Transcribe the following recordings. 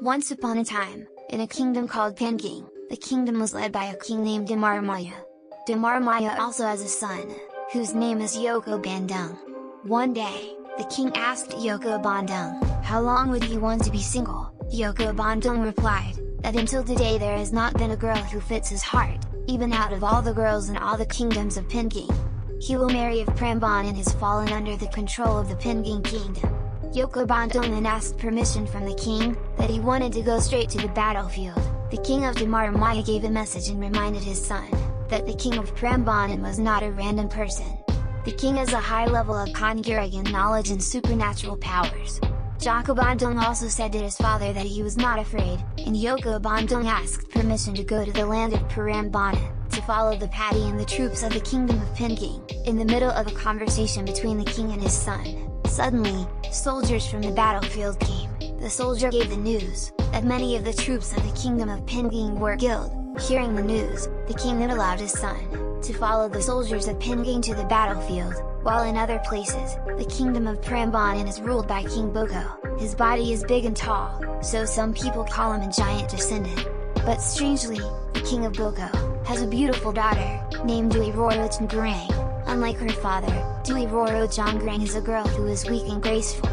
Once upon a time, in a kingdom called Pengging, the kingdom was led by a king named Damarmaya. Damarmaya also has a son, whose name is Yoko Bandung. One day, the king asked Yoko Bandung, how long would he want to be single. Yoko Bandung replied, that until today there has not been a girl who fits his heart, even out of all the girls in all the kingdoms of Pengging. He will marry if Prambanan has fallen under the control of the Pengging Kingdom. Yoko Bandung then asked permission from the king, that he wanted to go straight to the battlefield. The king of Damarmaya gave a message and reminded his son, that the king of Prambanan was not a random person. The king has a high level of Konguragan knowledge and supernatural powers. Yoko Bandung also said to his father that he was not afraid, and Yoko Bandung asked permission to go to the land of Prambanan, to follow the paddy and the troops of the kingdom of Pengging. In the middle of a conversation between the king and his son, suddenly, soldiers from the battlefield came. The soldier gave the news, that many of the troops of the kingdom of Pengging were killed. Hearing the news, the king then allowed his son, to follow the soldiers of Pengging to the battlefield, while in other places, the kingdom of Prambanan is ruled by King Boko. His body is big and tall, so some people call him a giant descendant. But strangely, the king of Boko, has a beautiful daughter, named Roro Jonggrang. Unlike her father, Roro Jonggrang is a girl who is weak and graceful.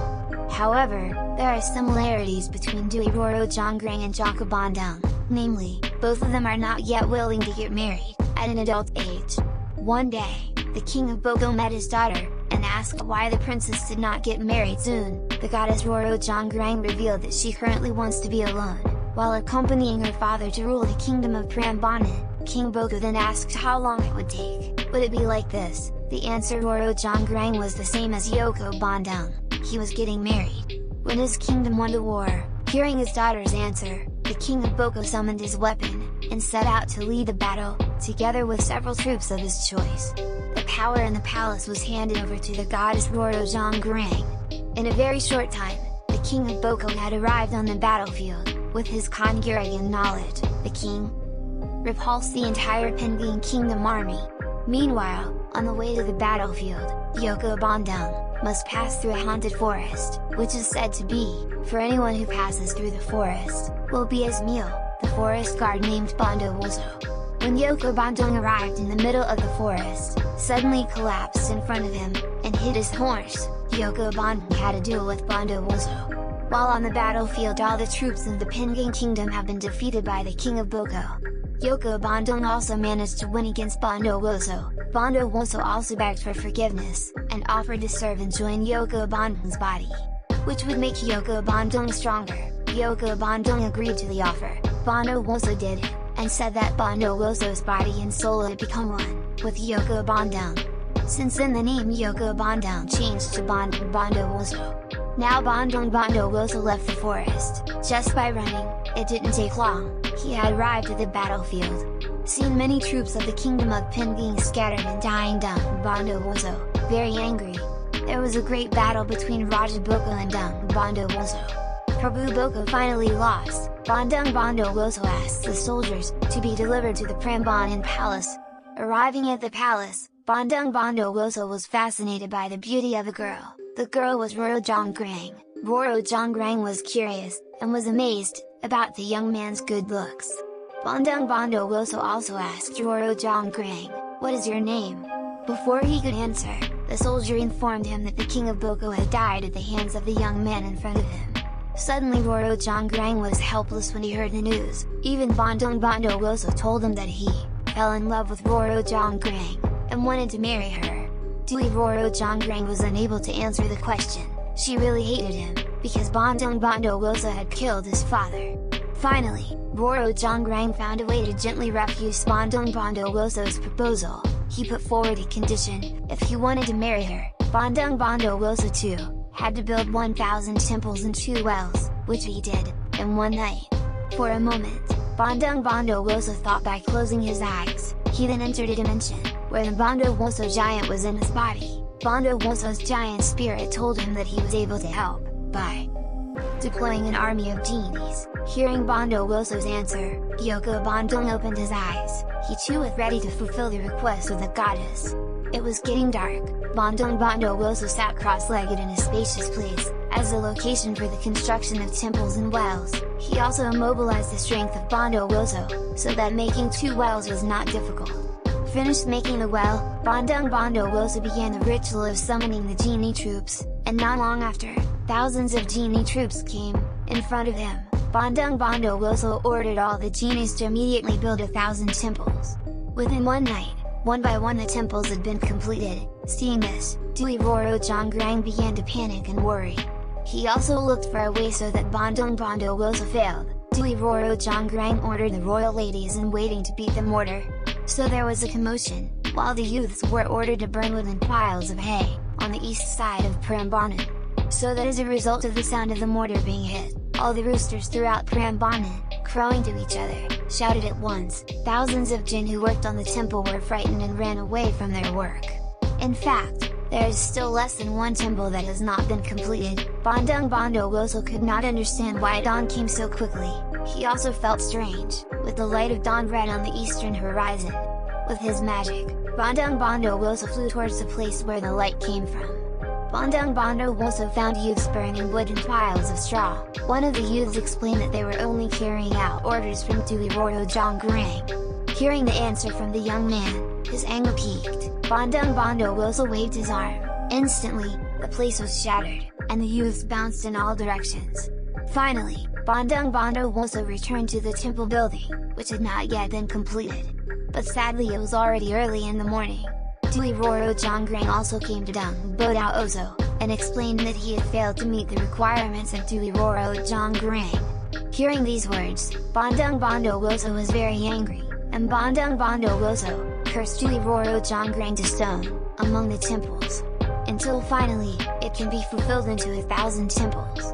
However, there are similarities between Roro Jonggrang and Yoko Bandung, namely, both of them are not yet willing to get married, at an adult age. One day, the king of Boko met his daughter, and asked why the princess did not get married soon. The goddess Roro Jonggrang revealed that she currently wants to be alone, while accompanying her father to rule the kingdom of Prambanan. King Boko then asked how long it would take. Would it be like this? The answer Roro Jonggrang was the same as Yoko Bandung. He was getting married. When his kingdom went to war, hearing his daughter's answer, the king of Boko summoned his weapon, and set out to lead the battle, together with several troops of his choice. The power in the palace was handed over to the goddess Roro Jonggrang. In a very short time, the king of Boko had arrived on the battlefield. With his Konguragan knowledge, the king repulsed the entire Pengging Kingdom army. Meanwhile, on the way to the battlefield, Yoko Bandung must pass through a haunted forest, which is said to be, for anyone who passes through the forest, will be his meal. The forest guard named Bondowoso. When Yoko Bandung arrived in the middle of the forest, suddenly collapsed in front of him, and hit his horse. Yoko Bandung had a duel with Bondowoso. While on the battlefield all the troops of the Pengging Kingdom have been defeated by the king of Boko. Yoko Bandung also managed to win against Bondowoso. Bondowoso also begged for forgiveness, and offered to serve and join Yoko Bandung's body, which would make Yoko Bandung stronger. Yoko Bandung agreed to the offer. Bondowoso did it, and said that Bondowoso's body and soul had become one, with Yoko Bandung. Since then the name Yoko Bandung changed to Bandung Bondowoso. Now Bandung Bondowoso left the forest, just by running. It didn't take long, he had arrived at the battlefield. Seeing many troops of the kingdom of Pengging scattered and dying down, Bondowoso, very angry. There was a great battle between Raja Boko and Dung Bondowoso. Prabhu Boko finally lost. Bandung Bondowoso asked the soldiers, to be delivered to the Prambanan palace. Arriving at the palace, Bandung Bondowoso was fascinated by the beauty of a girl. The girl was Roro Jonggrang. Roro Jonggrang was curious, and was amazed, about the young man's good looks. Bandung Bondowoso also asked Roro Jonggrang, "What is your name?" Before he could answer, the soldier informed him that the king of Boko had died at the hands of the young man in front of him. Suddenly Roro Jonggrang was helpless when he heard the news. Even Bandung Bondowoso told him that he fell in love with Roro Jonggrang, and wanted to marry her. Roro Jonggrang was unable to answer the question. She really hated him, because Bandung Bondowoso had killed his father. Finally, Roro Jonggrang found a way to gently refuse Bandung Bondowoso's proposal. He put forward a condition: if he wanted to marry her, Bandung Bondowoso too had to build 1,000 temples and 2 wells, which he did, in one night. For a moment, Bandung Bondowoso thought by closing his eyes. He then entered a dimension, where the Bondowoso giant was in his body. Bondowoso's giant spirit told him that he was able to help, by deploying an army of genies. Hearing Bondowoso's answer, Yoko Bandung opened his eyes. He too was ready to fulfill the request of the goddess. It was getting dark. Bandung Bondowoso sat cross-legged in a spacious place, as a location for the construction of temples and wells. He also immobilized the strength of Bondowoso, so that making 2 wells was not difficult. Finished making the well, Bandung Bondowoso began the ritual of summoning the genie troops, and not long after, thousands of genie troops came in front of him. Bandung Bondowoso ordered all the genies to immediately build 1,000 temples. Within one night, one by one the temples had been completed. Seeing this, Roro Jonggrang began to panic and worry. He also looked for a way so that Bandung Bondowoso failed. Roro Jonggrang ordered the royal ladies in waiting to beat the mortar. So there was a commotion, while the youths were ordered to burn wood in piles of hay, on the east side of Prambanan. So that as a result of the sound of the mortar being hit, all the roosters throughout Prambanan, crowing to each other, shouted at once. Thousands of jinn who worked on the temple were frightened and ran away from their work. In fact, there is still less than 1 temple that has not been completed. Bandung Bondowoso could not understand why dawn came so quickly. He also felt strange, with the light of dawn red on the eastern horizon. With his magic, Bandung Bondowoso flew towards the place where the light came from. Bandung Bondowoso found youths burning wood in piles of straw. One of the youths explained that they were only carrying out orders from Roro Jonggrang. Hearing the answer from the young man, his anger peaked. Bandung Bondowoso waved his arm. Instantly, the place was shattered, and the youths bounced in all directions. Finally, Bandung Bondowoso returned to the temple building, which had not yet been completed. But sadly it was already early in the morning. Roro Jonggrang also came to Bandung Bondowoso, and explained that he had failed to meet the requirements of Roro Jonggrang. Hearing these words, Bandung Bondowoso was very angry, and Bandung Bondowoso cursed Roro Jonggrang to stone, among the temples. Until finally, it can be fulfilled into 1,000 temples.